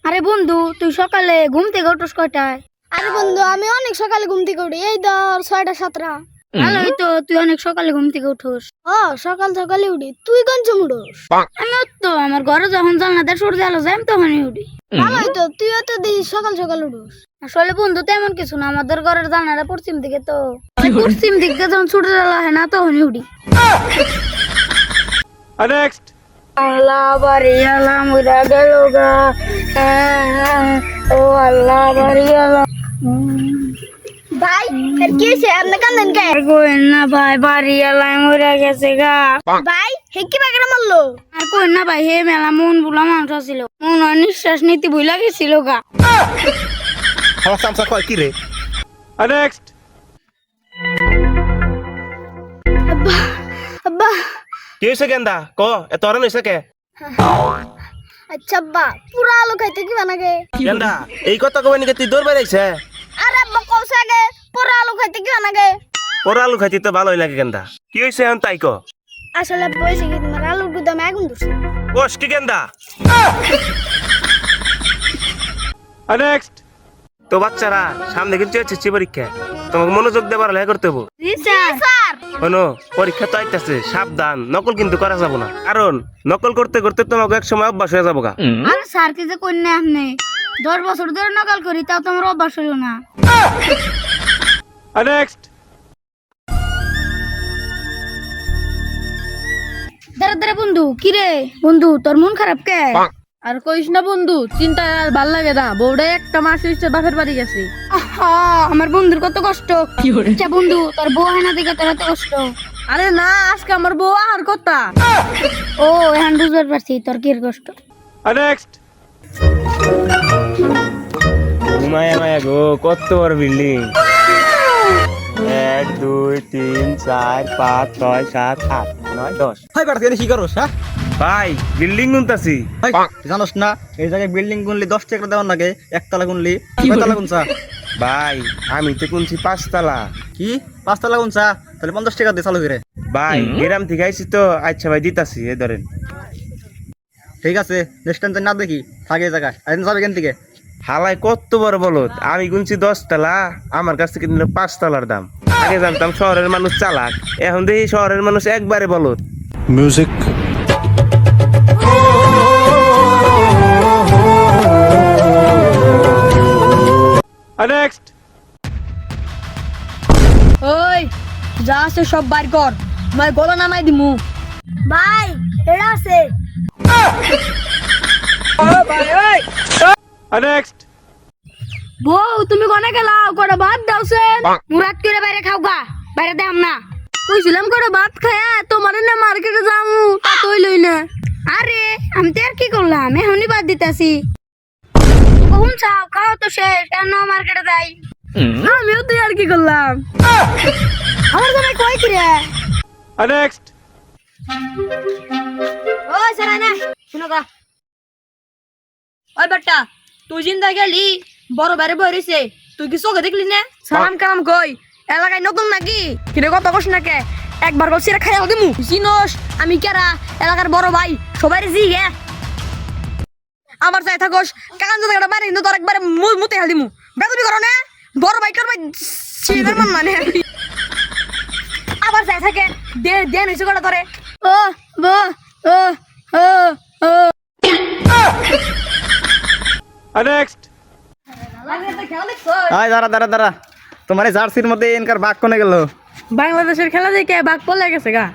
আরে বন্ধু তুই সকালে ঘুম থেকে উঠোস কয়টায়? আরে বন্ধু আমি অনেক সকালে ঘুম থেকে উঠি, এই ধর 6টা 7টা। ভালোই তো, তুই অনেক সকালে ঘুম থেকে উঠোস। ও সকাল সকালে উঠি, তুই কোন সময় উঠোস? আমিও তো আমার ঘরে যখন জানলাতে সূর্য আলো যায় আমি তখনই উঠি। ভালোই তো, তুইও তো দেখি সকাল সকাল উঠোস। আসলে বন্ধু তেমন কিছু না, আমাদের ঘরের জানালা পশ্চিম দিকে তো পশ্চিম দিক দিয়ে যখন সূর্যের আলো হয় না তখনই উঠি। Next. আল্লাহ বাড়ি আলা মুরা গেল গা, ও আল্লাহ বাড়ি আলা। ভাই এর কি হইছে, আপনি কান্দেন কে? আর কইন না ভাই, বাড়ি আলা মুরা গেছে গা। ভাই হে কি বাগড়া মারলো? আর কইন না ভাই, হে মেলা মন বুলা মানুষ ছিল, মন আর নিঃশ্বাস নিতে ভুলা গেছিল গা। Hawa samsa koi kire. Next. আব্বা কি হইছে গেন্দা ক এত অরণ হইছে কে আচ্ছা আব্বা, পুরা আলু খাইতে কি বানাগে? গেন্দা এই কথা কবে নিকে তুই দৌড় বেড়াইছে আরে আব্বা কওছে আগে পুরা আলু খাইতে কি বানাগে? ওর আলু খাইতে তো ভালোই লাগে গেন্দা কি হইছে এখন তাই ক আসলে আব্বা হইছে কি, তোমার আলুর গুদামে আগুন ধরছে। কোষ কি গেন্দা নেক্সট তো বাচ্চারা সামনে কিন্তু হচ্ছে পরীক্ষা, তোমাকে মনোযোগ দেবার লেখা করতে হবো। জি স্যার। স্যার শোনো পরীক্ষা তো আইতাছে, সাবধান, নকল কিন্তু করা যাবো না, কারণ নকল করতে করতে তোমাকে এক সময় অভ্যাস হয়ে যাবো গা। আরে স্যার কি যে কইন না, আপনি 10 বছর ধরে নকল করি তাও তো আমার অভ্যাস হলো না। নেক্সট দাঁড়া দাঁড়া বন্ধু, কি রে বন্ধু তোর মন খারাপ কে? আর কইস না বন্ধু, চিন্তা আর ভাল লাগে না। বউটা একটা মাস হইছে বাপের বাড়ি গেছে। আহা, আমার বন্ধুর কত কষ্ট। আচ্ছা বন্ধু, তোর বউ হয় না দেখে তোর এত কষ্ট? আরে না, আজকে আমার বউ আর কথা। ও এখন বুঝতে পারছি তোর কি কষ্ট। নেক্সট মায়া মায়া গো, কত বড় বিল্ডিং, 1 2 3 4 5 6 7 8 9 10। ভাই বেটা তুই কি করছ? হ্যাঁ ভাই বিল্ডিং গুনতাছি। ভাই জানোস না এই জায়গায় বিল্ডিং গুনলি 10 টাকা দেওয়ার লাগে, একতলা গুনলি কয়তলা গুনছা? ভাই আমি তো গুনছি 5 তলা। কি 5 তলা গুনছা? তাহলে 50 টাকা দিয়ে চালু করে। ভাই গ্রাম থেকে আইছি তো, আচ্ছা ভাই দিতাছি, এই ধরেন। ঠিক আছে, নেক্সট টাইম না দেখি থাকে এই জায়গায় আইন যাবে কেন থেকে? হালাই কত বড় বলত, আমি গুনছি 10 তলা, আমার কাছ থেকে নিল 5 তলার দাম। আগে জানতাম শহরের মানুষ চালাক, এখন দেখি শহরের মানুষ একবারে বলত। Music. নেক্সট ওই যা আছে সব বাইর কর, তোমার গলা নামাই দিমু। ভাই এরা আছে। নেক্সট বউ তুমি কোনে গেলাও? করে ভাত দাওছেন, মুরাদ করে বাইরে খাও গা, বাইরে দাম না। কইছিলাম করে ভাত খায়া তোমার না মার্কেটে যামু, তা তুই লই না। আরে আমি তো আর কি করলাম, এখনই বাদ দিতাছি। কখন চাও খাও তো শেষ, কেন মার্কেটে যাই? আমিও তুই আর কি করলাম। আমার জামাই কই কি রে? নেক্সট ও সারা না শুনো গা। ওই বাট্টা, তুই জিন্দা গেলি বড় বাইরে বইরিছে, তুই কি চোখে দেখলি না? সালাম কালাম কই, এলাকায় নতুন নাকি? কিরে কথা কস না কে? একবার বলছি রে খাইয়া দিমু। চিনোস আমি কেরা? এলাকার বড় ভাই, সবাই জি গে। আমার চাই থাকোস কাকান যদি একটা বাইরে কিন্তু তোর একবারে মুতে হাল দিমু। বেদবি করো না, বড় ভাই কর ভাই সিনের মান মানে। আবার চাই থাকে দে দে নিচে কটা ধরে। ও বো ও ও ও নেক্সট আয় দাঁড়া দাঁড়া দাঁড়া, তোমার এই জার্সির মধ্যে এনকার ভাগ কোনে গেল? বাংলাদেশের খেলা দেখে বাঘ পলে গেছে গা।